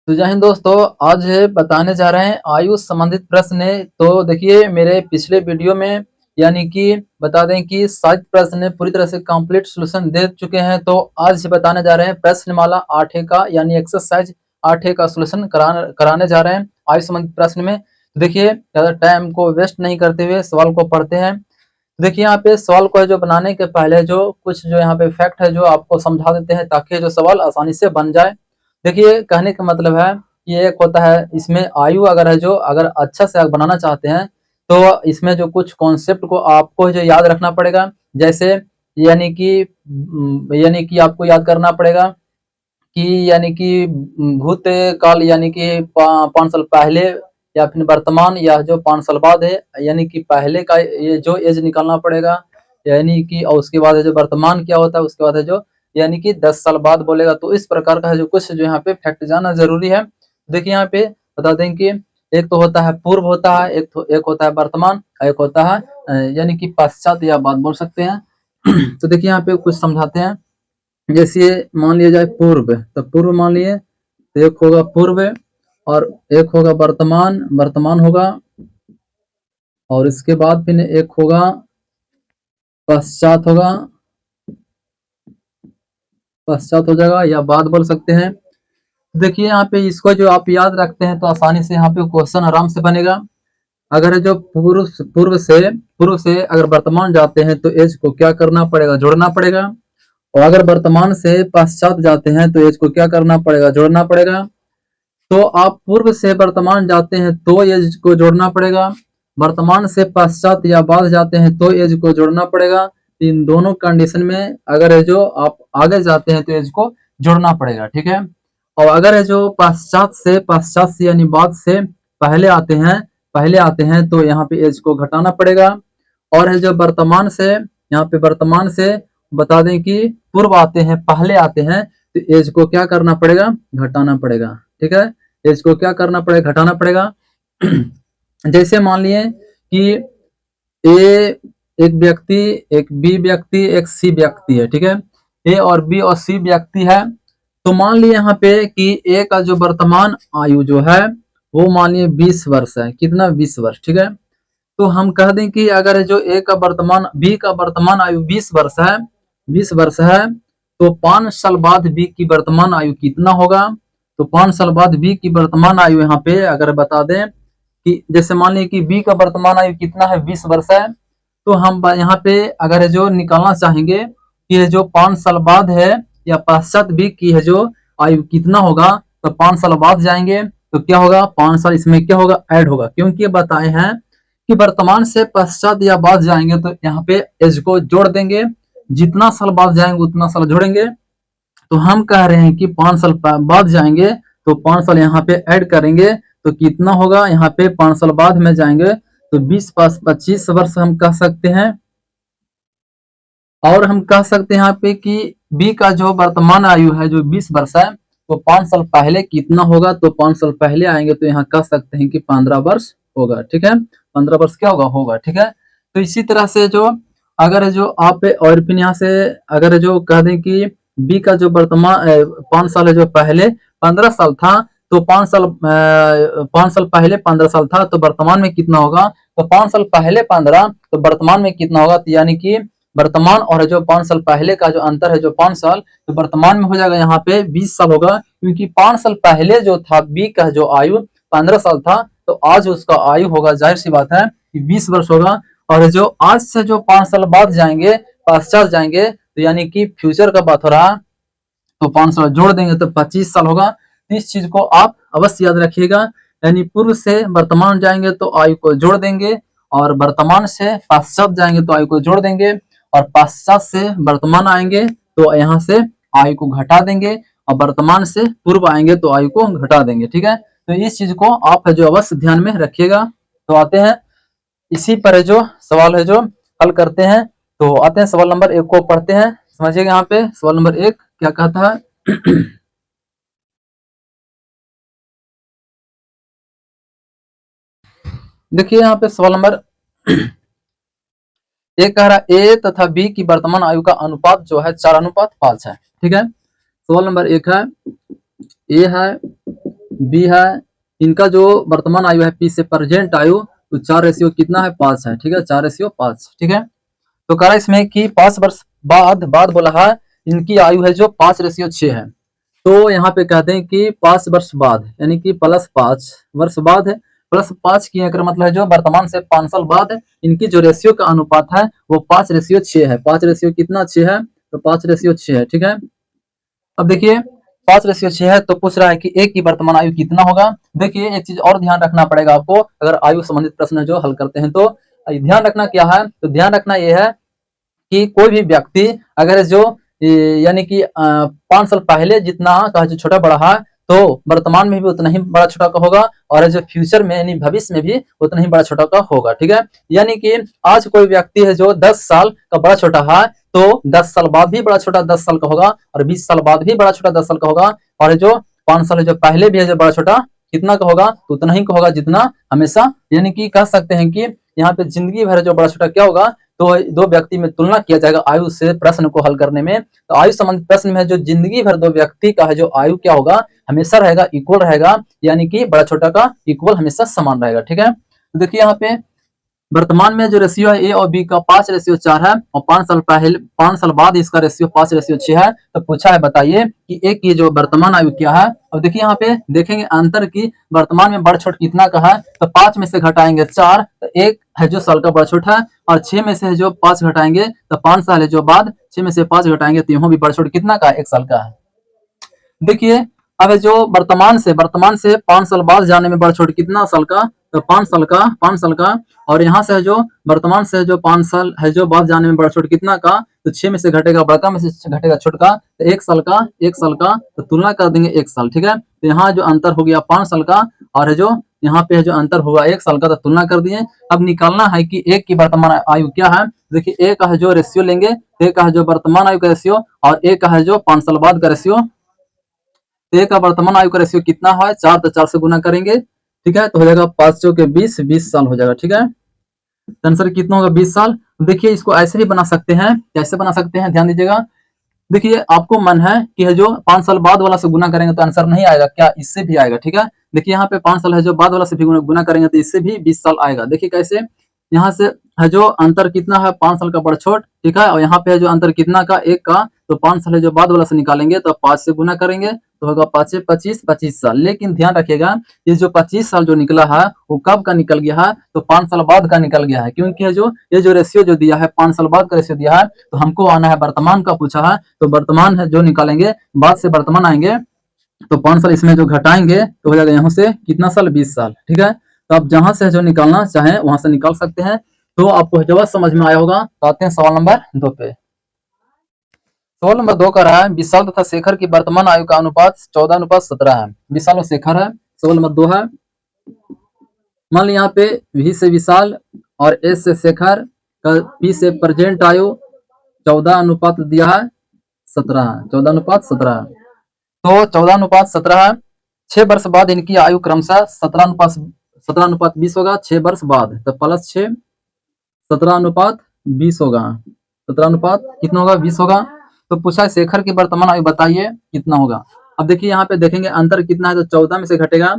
तो जय हिंद दोस्तों। आज बताने जा रहे हैं आयु संबंधित प्रश्न है। तो देखिए मेरे पिछले वीडियो में यानी कि बता दें कि 7 प्रश्न पूरी तरह से कंप्लीट सॉल्यूशन दे चुके हैं। तो आज बताने जा रहे हैं प्रश्नमाला 8 का यानी एक्सरसाइज 8 का सॉल्यूशन कराने जा रहे हैं आयु संबंधित प्रश्न में। तो देखिए ज़्यादा टाइम को वेस्ट नहीं करते हुए सवाल को पढ़ते हैं। देखिए यहाँ पे सवाल को जो बनाने के पहले जो कुछ जो यहाँ पे फैक्ट है जो आपको समझा देते हैं ताकि जो सवाल आसानी से बन जाए। देखिए कहने का मतलब है ये एक होता है इसमें आयु अगर है जो अगर अच्छा से आप बनाना चाहते हैं तो इसमें जो कुछ कॉन्सेप्ट को आपको जो याद रखना पड़ेगा। जैसे यानी कि आपको याद करना पड़ेगा कि यानी कि भूतकाल यानी कि 5 साल पहले या फिर वर्तमान या जो 5 साल बाद है यानी कि पहले का ये जो एज निकालना पड़ेगा। यानी कि और उसके बाद है जो वर्तमान क्या होता है उसके बाद है जो यानी कि 10 साल बाद बोलेगा। तो इस प्रकार का है जो कुछ जो यहाँ पे फैक्ट जानना जरूरी है। देखिए यहाँ पे बता दें कि एक तो होता है पूर्व होता है, एक होता है वर्तमान, एक होता है यानी कि पश्चात या बाद बोल सकते हैं। तो देखिए यहाँ पे कुछ समझाते हैं। जैसे मान लिया जाए पूर्व, तो पूर्व मान लिए तो एक होगा पूर्व और एक होगा वर्तमान, वर्तमान होगा और इसके बाद फिर एक होगा पश्चात होगा, पश्चात हो जाएगा या बाद बोल सकते हैं। देखिए यहाँ पे इसको जो आप याद रखते हैं तो आसानी से यहाँ पे क्वेश्चन आराम से बनेगा। अगर जो पूर्व से अगर वर्तमान जाते हैं तो एज को क्या करना पड़ेगा, जोड़ना पड़ेगा। और अगर वर्तमान से पश्चात जाते हैं तो एज को क्या करना पड़ेगा, जोड़ना पड़ेगा। तो आप पूर्व से वर्तमान जाते हैं तो एज को जोड़ना पड़ेगा, वर्तमान से पश्चात या बाद जाते हैं तो एज को जोड़ना पड़ेगा। इन दोनों कंडीशन में अगर है जो आप आगे जाते हैं तो एज को जोड़ना पड़ेगा, ठीक है। और अगर है जो पश्चात से यानी बाद से पहले आते हैं तो यहाँ पे एज को घटाना पड़ेगा। और है जो वर्तमान से यहाँ पे वर्तमान से बता दें कि पूर्व आते हैं पहले आते हैं तो एज को क्या करना पड़ेगा, घटाना पड़ेगा, ठीक है। इसको क्या करना पड़ेगा, घटाना पड़ेगा। जैसे मान लिए कि ए एक व्यक्ति, एक बी व्यक्ति, एक सी व्यक्ति है, ठीक है। ए और बी और सी व्यक्ति है। तो मान लिए यहाँ पे कि ए का जो वर्तमान आयु जो है वो मान लिए 20 वर्ष है। कितना, 20 वर्ष, ठीक है। तो हम कह दें कि अगर जो ए का वर्तमान बी का वर्तमान आयु 20 वर्ष है, 20 वर्ष है, तो 5 साल बाद बी की वर्तमान आयु कितना होगा। तो 5 साल बाद बी की वर्तमान आयु यहाँ पे अगर बता दें कि जैसे मान लीजिए कि बी का वर्तमान आयु कितना है, 20 वर्ष है। तो हम यहाँ पे अगर जो निकालना चाहेंगे कि जो 5 साल बाद है या पश्चात बी की है जो आयु कितना होगा, तो 5 साल बाद जाएंगे तो क्या होगा, 5 साल इसमें क्या होगा, ऐड होगा। क्योंकि बताए हैं कि वर्तमान से पश्चात या बाद जाएंगे तो यहाँ पे एज को जोड़ देंगे, जितना साल बाद जाएंगे उतना साल जोड़ेंगे। तो हम कह रहे हैं कि 5 साल बाद जाएंगे तो 5 साल यहाँ पे ऐड करेंगे तो कितना होगा, यहाँ पे 5 साल बाद में जाएंगे तो 20 पास 25 वर्ष हम कह सकते हैं। और हम कह सकते हैं यहाँ पे कि बी का जो वर्तमान आयु है जो 20 वर्ष है, तो 5 साल पहले कितना होगा, तो 5 साल पहले आएंगे तो यहाँ कह सकते हैं कि 15 वर्ष होगा, ठीक है। 15 वर्ष क्या होगा, ठीक है। तो इसी तरह से जो अगर जो आप और फिर यहाँ से अगर जो कह दें कि बी का जो वर्तमान 5 साल है जो पहले 15 साल था, तो 5 साल पहले 15 साल था तो वर्तमान में कितना होगा, तो 5 साल पहले 15 तो वर्तमान में कितना होगा, तो यानी कि वर्तमान और जो 5 साल पहले का जो अंतर है जो 5 साल, तो वर्तमान में हो जाएगा यहाँ पे 20 साल होगा। क्योंकि 5 साल पहले जो था बी का जो आयु 15 साल था, तो आज उसका आयु होगा, जाहिर सी बात है कि 20 वर्ष होगा। और जो आज से जो 5 साल बाद जाएंगे, पश्चात जाएंगे, तो यानी कि फ्यूचर का बात हो रहा, तो 5 साल जोड़ देंगे तो 25 साल होगा। इस चीज को आप अवश्य याद रखिएगा। यानी पूर्व से वर्तमान जाएंगे तो आयु को जोड़ देंगे, और वर्तमान से पश्चात जाएंगे तो आयु को जोड़ देंगे, और पश्चात से वर्तमान आएंगे तो यहाँ से आयु को घटा देंगे, और वर्तमान से पूर्व आएंगे तो आयु को घटा देंगे, ठीक है। तो इस चीज को आप है जो अवश्य ध्यान में रखिएगा। तो आते हैं इसी पर है जो सवाल है जो हल करते हैं। तो आते हैं सवाल नंबर 1 को पढ़ते हैं। समझिएगा यहाँ पे सवाल नंबर 1 क्या कहता है। देखिए यहाँ पे सवाल नंबर 1 कह रहा है ए तथा बी की वर्तमान आयु का अनुपात जो है 4:5 है, ठीक है। सवाल नंबर 1 है, ए है बी है, इनका जो वर्तमान आयु है पी से प्रेजेंट आयु, तो 4 कितना है 5 है, ठीक है 4:5, ठीक है। तो कह रहा है इसमें कि 5 वर्ष बाद बोला है इनकी आयु है जो 5:6 है। तो यहाँ पे कहते हैं कि 5 वर्ष बाद यानी कि +5 वर्ष बाद है, +5 की अगर मतलब है जो वर्तमान से 5 साल बाद इनकी जो रेशियो का अनुपात है वो 5:6 है। 5 रेशियो कितना 6 है, तो 5:6 है, ठीक है। अब देखिए 5:6 है, तो पूछ रहा है कि एक की वर्तमान आयु कितना होगा। देखिए एक चीज और ध्यान रखना पड़ेगा आपको, अगर आयु संबंधित प्रश्न जो हल करते हैं तो ध्यान रखना क्या है, तो ध्यान रखना यह है कि कोई भी व्यक्ति अगर जो यानी कि 5 साल पहले जितना का जो छोटा बड़ा है, तो वर्तमान में भी उतना ही बड़ा छोटा का होगा, और जो फ्यूचर में यानी भविष्य में भी उतना ही बड़ा छोटा का होगा, ठीक है। यानी कि आज कोई व्यक्ति है जो 10 साल का बड़ा छोटा है, तो 10 साल बाद भी बड़ा छोटा 10 साल का होगा, और 20 साल बाद भी बड़ा छोटा 10 साल का होगा, और जो 5 साल जो पहले भी है जो बड़ा छोटा कितना का होगा, तो उतना ही का होगा जितना हमेशा, यानी कि कह सकते हैं कि यहाँ पे जिंदगी भर जो बड़ा छोटा क्या होगा, तो दो व्यक्ति में तुलना किया जाएगा आयु से प्रश्न को हल करने में। तो आयु संबंधित प्रश्न में जो जिंदगी भर दो व्यक्ति का है जो आयु क्या होगा, हमेशा रहेगा इक्वल रहेगा, यानी कि बड़ा छोटा का इक्वल हमेशा समान रहेगा, ठीक है। तो देखिए यहाँ पे वर्तमान में जो रेशियो है ए और बी का 5:4 है, और 5 साल बाद इसका रेशियो 5:6 है। तो पूछा है बताइए कि एक की जो वर्तमान आयु क्या है। अब देखिए यहाँ पे देखेंगे अंतर की वर्तमान में बढ़ छोट कितना का है, तो 5 में से घटाएंगे 4, तो एक है जो साल का बढ़ छोट है, और 6 में से जो 5 घटाएंगे तो 5 साल है जो बाद 6 में से 5 घटाएंगे तो यहाँ भी बढ़ छोट कितना का है, 1 साल का है। देखिए अब जो वर्तमान से 5 साल बाद जाने में बढ़ छोट कितना साल का, तो 5 साल का, और यहाँ से जो वर्तमान से जो 5 साल है जो बाद जाने में बढ़ छोट कितना का, तो 6 में से घटेगा बड़का में से घटेगा छोटका, तो 1 साल का, तो तुलना कर देंगे 1 साल, ठीक है। तो यहाँ जो अंतर हो गया 5 साल का, और जो यहाँ पे जो अंतर हुआ 1 साल का, तो तुलना कर दिए। अब निकालना है कि एक की वर्तमान आयु क्या है। देखिए एक का है जो रेशियो लेंगे, एक का है जो वर्तमान आयु का रेशियो, और एक का है जो 5 साल बाद का रेशियो। तो एक का वर्तमान आयु का रेशियो कितना है 4, तो 4 से गुना करेंगे, ठीक है, तो हो जाएगा 5 चौके 20, 20 साल हो जाएगा, ठीक है। आंसर कितना होगा 20 साल। देखिए इसको ऐसे भी बना सकते हैं, कैसे बना सकते हैं ध्यान दीजिएगा। देखिए आपको मन है कि जो 5 साल बाद वाला से गुना करेंगे तो आंसर नहीं आएगा क्या, इससे भी आएगा, ठीक है। देखिए यहाँ पे 5 साल है जो बाद वाला से भी गुना करेंगे तो इससे भी 20 साल आएगा। देखिए कैसे, यहाँ से है जो अंतर कितना है 5 साल का बड़ छोट, ठीक है, और यहाँ पे है जो अंतर कितना का 1 का, तो 5 साल है जो बाद वाला से निकालेंगे तो 5 से गुना करेंगे तो होगा 5 से 25, 25 साल। लेकिन ध्यान रखिएगा ये जो 25 साल जो निकला है वो कब का निकल गया है, तो 5 साल बाद का निकल गया है, क्योंकि है जो ये जो रेशियो जो दिया है 5 साल बाद का रेशियो दिया है, तो हमको आना है वर्तमान का पूछा है, तो वर्तमान है जो निकालेंगे बाद से वर्तमान आएंगे, तो 5 साल इसमें जो घटाएंगे तो हो जाएगा यहाँ से कितना साल 20 साल, ठीक है। तो आप जहां से जो निकालना चाहें वहां से निकाल सकते हैं। तो आपको जवाब समझ में आया होगा। तो आते हैं सवाल नंबर 2 पे। सवाल नंबर 2 का रहा है विशाल तथा शेखर की वर्तमान आयु का अनुपात 14:17 है। विशाल और शेखर है। सवाल नंबर 2 है, मान ली यहाँ पे वी से विशाल और एस से शेखर का पी से प्रेजेंट आयु 14 दिया है 17, 14:17। तो 14:17 है। 6 वर्ष बाद इनकी आयु क्रमशः 17:20 होगा 6 वर्ष बाद, तो +6 17:20 होगा। 17 कितना होगा 20 होगा। तो पूछा है शेखर की वर्तमान आयु बताइए कितना होगा। अब देखिए यहाँ पे देखेंगे अंतर कितना है, तो 14 में से घटेगा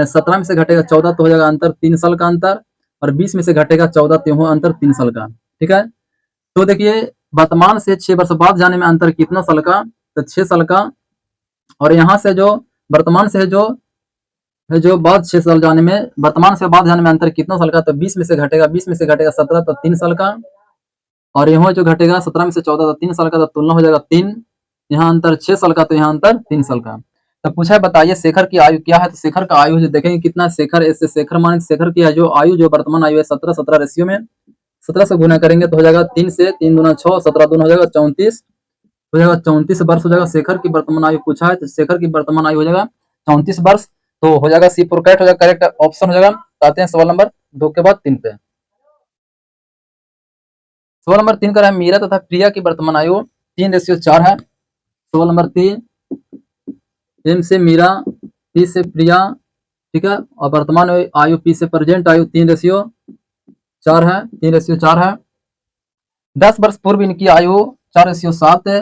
17 में से घटेगा 14 तो हो जाएगा अंतर 3 साल का अंतर, और 20 में से घटेगा 14 तो हो अंतर 3 साल का, ठीक है। तो देखिए वर्तमान से 6 वर्ष बाद जाने में अंतर कितना साल का, तो 6 साल का, और यहाँ से जो वर्तमान से जो बाद 6 साल जाने में वर्तमान से बाद जाने में अंतर कितना साल का, तो 20 में से घटेगा 17 तो 3 साल का, और यहाँ जो घटेगा 17 में से 14 तो 3 साल का, तो तुलना हो जाएगा 3, यहाँ अंतर 6 साल का, तो यहाँ अंतर 3 साल का। तो पूछा है बताइए शेखर की आयु क्या है। तो शेखर का आयु जो देखेंगे कितना शेखर, इससे शेखर मान शेखर की जो आयु जो वर्तमान आयु है 17 रेशियो में 17 से गुना करेंगे तो हो जाएगा 3 से 3 दूना 6, 17 दूना हो जाएगा 34, हो जाएगा 34 वर्ष हो जाएगा। शेखर की वर्तमान आयु पूछा है, तो शेखर की वर्तमान आयु हो जाएगा 34 वर्ष। तो हो जाएगा सी फोर करेक्ट हो जाएगा, करेक्ट ऑप्शन हो जाएगा। तो आते हैं सवाल नंबर 2 के बाद 3 पे। सवाल नंबर 3 का है मीरा तथा प्रिया की वर्तमान आयु 3:4 है। सवाल नंबर 3, एम से मीरा, पी से प्रिया, ठीक है, और वर्तमान आयु पी से प्रेजेंट आयु 3:4 है, 3:4 है। 10 वर्ष पूर्व इनकी आयु 4:7 है।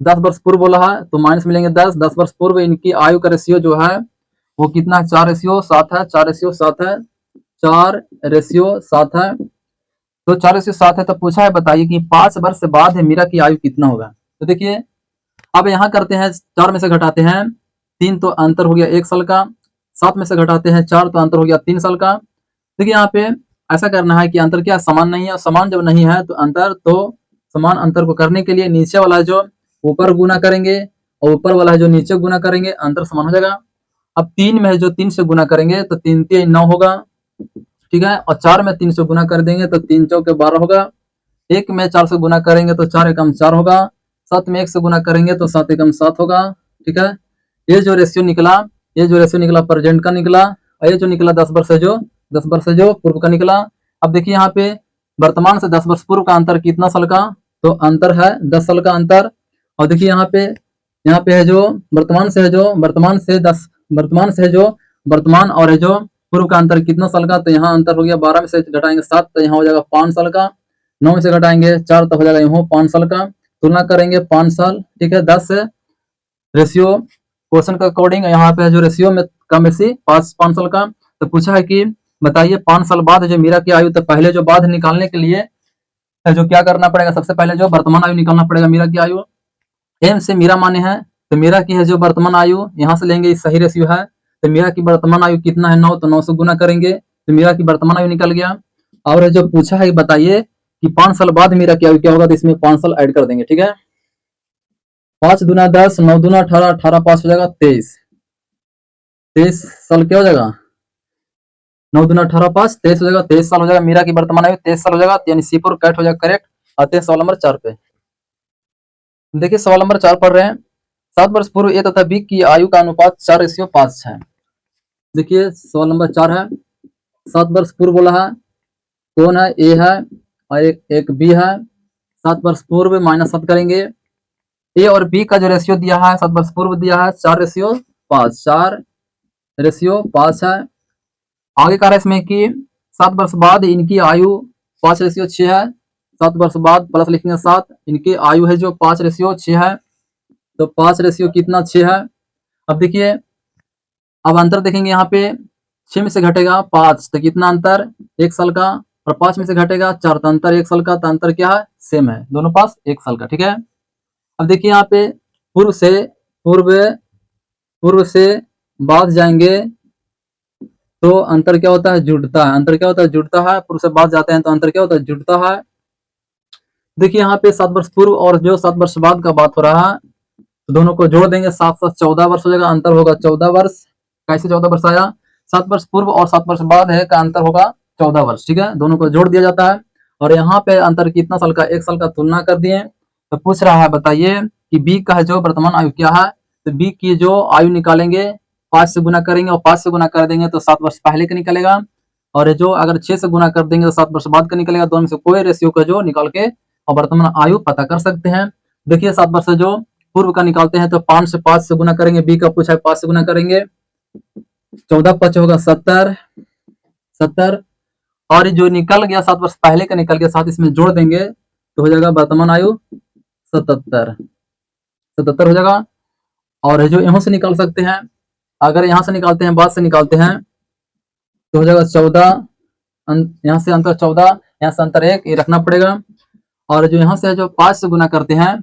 10 वर्ष पूर्व बोला है तो माइनस मिलेंगे 10 वर्ष पूर्व इनकी आयु का रेशियो जो है वो कितना है, 4:7 है, 4:7 है, 4:7 है। तो 4:7 है, तो पूछा है बताइए कि 5 वर्ष बाद मीरा की आयु कितना होगा। तो देखिए अब यहाँ करते हैं, 4 में से घटाते हैं 3 तो अंतर हो गया 1 साल का, 7 में से घटाते हैं 4 तो अंतर हो गया 3 साल का। देखिए यहाँ पे ऐसा करना है कि अंतर क्या समान नहीं है, समान जब नहीं है तो अंतर, तो समान अंतर को करने के लिए नीचे वाला जो ऊपर गुना करेंगे और ऊपर वाला है जो नीचे गुना करेंगे, अंतर समान हो जाएगा। अब 3 में है जो 3 से गुना करेंगे तो 3×3 9 होगा, ठीक है। और 4 में 3 से गुना कर देंगे तो 3×4 12 होगा। 1 में 4 से गुना करेंगे तो 4×1 4 होगा। 7 में 1 से गुना करेंगे तो 7×7 होगा, ठीक है। ये जो रेशियो निकला, ये जो रेशियो निकला प्रेजेंट का निकला, और ये जो निकला 10 वर्ष है जो 10 वर्ष है जो पूर्व का निकला। अब देखिए यहाँ पे वर्तमान से 10 वर्ष पूर्व का अंतर कितना साल का, तो अंतर है 10 साल का अंतर। और देखिए यहाँ पे है जो वर्तमान से है जो वर्तमान से 10 वर्तमान से है जो वर्तमान और है जो पूर्व का अंतर कितना साल का, तो यहाँ अंतर हो गया 12 में से घटाएंगे 7 तो यहाँ हो जाएगा 5 साल का, 9 में से घटाएंगे 4 तो हो जाएगा यहाँ 5 साल का, तुलना करेंगे 5 साल, ठीक है। 10 से रेशियो क्वेश्चन का अकॉर्डिंग यहाँ पे जो रेशियो में कम बेसी 5 साल का। तो पूछा है कि बताइए 5 साल बाद जो मीरा की आयु, तो पहले जो बाद निकालने के लिए जो क्या करना पड़ेगा, सबसे पहले जो वर्तमान आयु निकालना पड़ेगा मीरा की आयु। एम से मीरा माने है, तो मीरा की है जो वर्तमान आयु यहाँ से लेंगे, सही रेशियो है। तो मीरा की वर्तमान आयु कितना है 9, तो 9 से गुना करेंगे तो मीरा की वर्तमान आयु निकल गया। और जो पूछा है बताइए कि 5 साल बाद मीरा की आयु क्या होगा, तो इसमें 5 साल ऐड कर देंगे, ठीक है। 5 दूना 10, 9 दूना 18, 18 5 हो जाएगा 23, 23 साल क्या हो जाएगा, 9 दूना 18 5 23 हो जाएगा, 23 साल हो जाएगा। मीरा की वर्तमान आयु 23 साल हो जाएगा, यानी C4 कैट हो जाएगा करेक्ट। आते हैं सवाल नंबर 4 पे। देखिए सवाल नंबर 4 पढ़ रहे हैं, 7 वर्ष पूर्व ए तथा बी की आयु का अनुपात 4:5 है। देखिए सवाल नंबर 4 है, 7 वर्ष पूर्व बोला है, कौन है, ए है और एक बी है। 7 वर्ष पूर्व -7 करेंगे, ए और बी का जो रेशियो दिया है 7 वर्ष पूर्व दिया है 4:5, 4:5 है। आगे कह रहा है इसमें कि 7 वर्ष बाद इनकी आयु 5:6 है। 7 वर्ष बाद प्लस लिखेंगे 7, इनकी आयु है जो 5:6 है, तो 5 कितना 6 है। अब देखिए अब अंतर देखेंगे, यहाँ पे 6 में से घटेगा 5 तो कितना अंतर 1 साल का, और 5 में से घटेगा 4 तो अंतर 1 साल का, तो अंतर क्या है सेम है, दोनों पास 1 साल का, ठीक है। अब देखिए यहाँ पे पूर्व से पूर्व पूर्व से बाद जाएंगे तो अंतर क्या होता है जुड़ता है, अंतर क्या होता है जुड़ता है, पूर्व से बाद जाते हैं तो अंतर क्या होता है जुड़ता है। देखिए यहाँ पे 7 वर्ष पूर्व और जो 7 वर्ष बाद का बात हो रहा है, तो दोनों को जोड़ देंगे, 7 7 14 वर्ष हो जाएगा, अंतर होगा 14 वर्ष। कैसे 14 वर्ष आया, 7 वर्ष पूर्व और 7 वर्ष बाद है का अंतर होगा 14 वर्ष, ठीक है। दोनों को जोड़ दिया जाता है और यहाँ पे अंतर कितना साल का, 1 साल का, तुलना कर दिए। तो पूछ रहा है बताइए कि बी का जो वर्तमान आयु क्या है, तो बी की जो आयु निकालेंगे 5 से गुना करेंगे और 5 से गुना कर देंगे तो 7 वर्ष पहले का निकलेगा, और जो अगर 6 से गुना कर देंगे तो 7 वर्ष बाद का निकलेगा। दोनों में से कोई रेशियो का जो निकाल के और वर्तमान आयु पता कर सकते हैं। देखिए 7 वर्ष जो पूर्व का निकालते हैं तो 5 से 5 से गुना करेंगे, बी का पूछा है 5 से गुना करेंगे, 14 5 होगा 70, और जो निकल गया 7 वर्ष पहले का निकल गया, साथ इसमें जोड़ देंगे तो हो जाएगा वर्तमान आयु 77 हो जाएगा। और जो यहाँ से निकाल सकते हैं, अगर यहाँ से निकालते हैं बाद से निकालते हैं तो हो जाएगा 14, यहाँ से अंतर 14, यहाँ से अंतर 1, ये रखना पड़ेगा। और जो यहाँ से जो 5 से गुना करते हैं,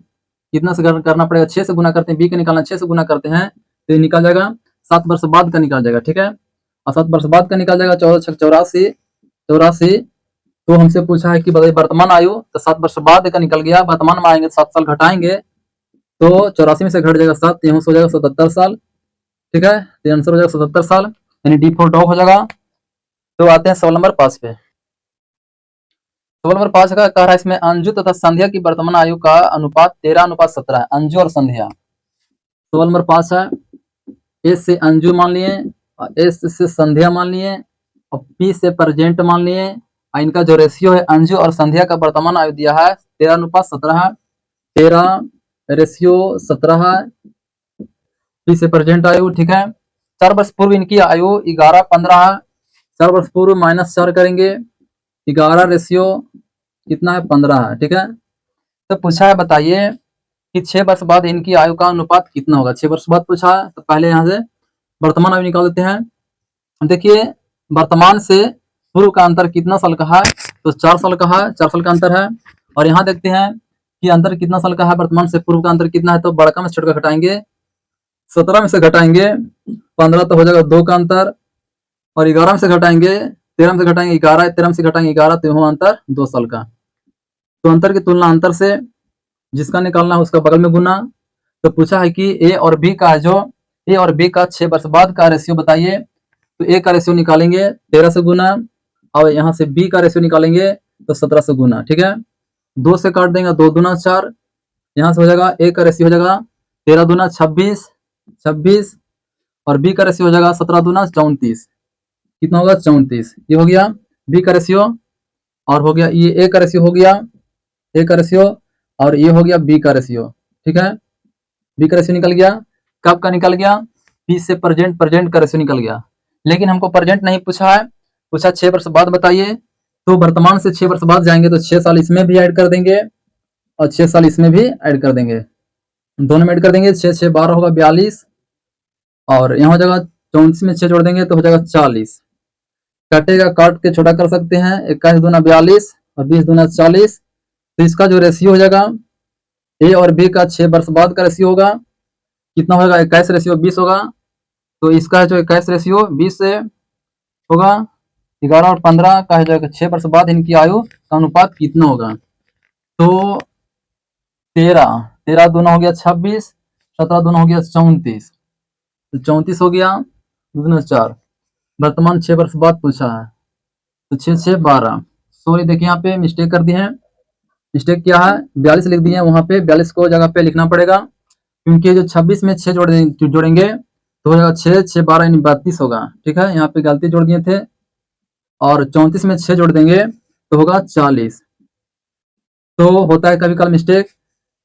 कितना से करना पड़ेगा 6 से गुना करते हैं, बी का निकालना 6 से गुना करते हैं तो ये निकल जाएगा 7 वर्ष बाद का निकल जाएगा, ठीक है। और 7 वर्ष बाद का निकल जाएगा 14 84। तो हमसे पूछा है कि बताइए वर्तमान आयु, तो 7 वर्ष बाद का निकल गया, वर्तमान में आएंगे 7 साल घटाएंगे तो 84 में से घट जाएगा 7, यहाँ से हो जाएगा 77 साल, ठीक है। तो आंसर हो जाएगा 77 साल, यानी D4 डॉग हो जाएगा। तो आते हैं सवाल नंबर 5 पे। सवाल नंबर 5 का कह रहा है इसमें अंजू तथा संध्या की वर्तमान आयु का अनुपात 13:17 है, अंजू और संध्या। सवाल नंबर 5 है, ए से अंजू मान लिए, एस से संध्या मान लिए और पी से प्रेजेंट मान लिए। इनका जो रेशियो है अंजू और संध्या का वर्तमान आयु दिया है 13:17 है, 13:17 है, पी से प्रेजेंट आयु, ठीक है। 4 वर्ष पूर्व इनकी आयु 11:15 है, 4 वर्ष पूर्व -4 करेंगे, 11 रेशियो कितना है 15 है, ठीक है। तो पूछा है बताइए कि 6 वर्ष बाद इनकी आयु का अनुपात कितना होगा, 6 वर्ष बाद पूछा है। तो पहले यहाँ से वर्तमान आयु निकाल देते हैं। देखिए वर्तमान से पूर्व का अंतर कितना साल का है, तो 4 साल का है, 4 साल का अंतर है। और यहाँ देखते हैं कि अंतर कितना साल का है, वर्तमान से पूर्व का अंतर कितना है, तो बड़का में से छोटा घटाएंगे, 17 में से घटाएंगे 15 तो हो जाएगा 2 का अंतर, और 11 में से घटाएंगे 13 में से घटाएंगे 11, 13 में से घटाएंगे 11, तो यहाँ अंतर 2 साल का। तो अंतर की तुलना अंतर से, जिसका निकालना है उसका बगल में गुना। तो पूछा है कि ए और बी का ए और बी का 6 वर्ष बाद का रेशियो बताइए। तो ए का रेशियो निकालेंगे 13 से गुना, और यहाँ से बी का रेशियो निकालेंगे तो 17 से गुना। ठीक है, 2 से काट देंगे, 2 दूना 4, यहाँ से हो जाएगा ए का रेशियो हो जाएगा 13 दूना 26, और बी का रेशियो हो जाएगा 17 दूना 34। कितना होगा 34। ये हो गया बी का रेशियो, और हो गया ये ए का रेशियो हो गया, ए का रेशियो, और ये हो गया बी का रेशियो। ठीक है, बी का रेशियो निकल गया। कब का निकल गया, पी से प्रेजेंट का रेशियो निकल गया। लेकिन हमको प्रेजेंट नहीं पूछा है, पूछा 6 वर्ष बाद बताइए। तो वर्तमान से 6 वर्ष बाद जाएंगे तो 6 साल इसमें भी ऐड कर देंगे और 6 साल इसमें भी ऐड कर देंगे, दोनों में ऐड कर देंगे। 6 6 12 होगा 42, और यहाँ हो जाएगा 34 में 6 जोड़ देंगे तो हो जाएगा 40। कटेगा, काट के छोटा कर सकते हैं, 21 दूना 42 और 20 दूना 40। तो इसका जो रेशियो हो जाएगा ए और बी का 6 वर्ष बाद का रेशियो होगा, कितना होगा 21 रेशियो 20 होगा। तो इसका जो 21 रेशियो 20 से होगा 11 और 15 का जो 6 वर्ष बाद इनकी आयु का अनुपात कितना होगा, तो 13 दूना हो गया 26, 17 दूना हो गया 34, तो 34 हो गया, 2 दूना 4। वर्तमान 6 वर्ष बाद पूछा है, तो 6 6 12। सॉरी देखिए यहाँ पे मिस्टेक कर दी है। मिस्टेक क्या है, 42 लिख दिए, वहां पे 42 को जगह पे लिखना पड़ेगा, क्योंकि जो 26 में 6 जोड़ेंगे तो हो जाएगा 6 6 12 यानी 32 होगा। ठीक है, यहाँ पे गलती जोड़ दिए थे, और 34 में 6 जोड़ देंगे तो होगा 40। तो होता है कभी कभी मिस्टेक।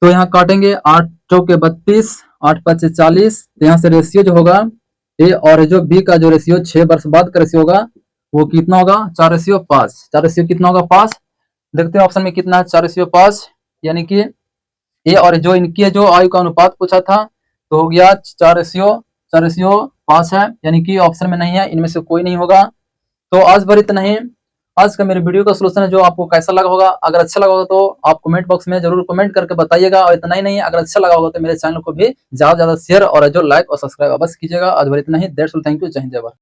तो यहाँ काटेंगे 8 चौके 32, 8 5 40। तो यहाँ से रेशियो जो होगा ए और जो बी का जो रेशियो 6 वर्ष बाद का रेशियो होगा वो कितना होगा, 4 रेशियो 5। 4 रेशियो कितना होगा 5। देखते हैं ऑप्शन में कितना है, 4 रेशियो 5, यानी कि ए और जो इनकी जो आयु का अनुपात पूछा था तो हो गया 4 रेशियो 5 है, यानी कि ऑप्शन में नहीं है, इनमें से कोई नहीं होगा। तो आज भर इतना ही। आज का मेरे वीडियो का सोल्यूशन है जो आपको कैसा लगा होगा, अगर अच्छा लगा होगा तो आप कमेंट बॉक्स में जरूर कमेंट करके बताइएगा। और इतना ही नहीं, अगर अच्छा लगा होगा तो मेरे चैनल को भी ज्यादा से ज्यादा शेयर और जो लाइक और सब्सक्राइब अवश्य कीजिएगा। आज भर इतना ही। दैट्स ऑल, थैंक यू, जय हिंद जय भारत।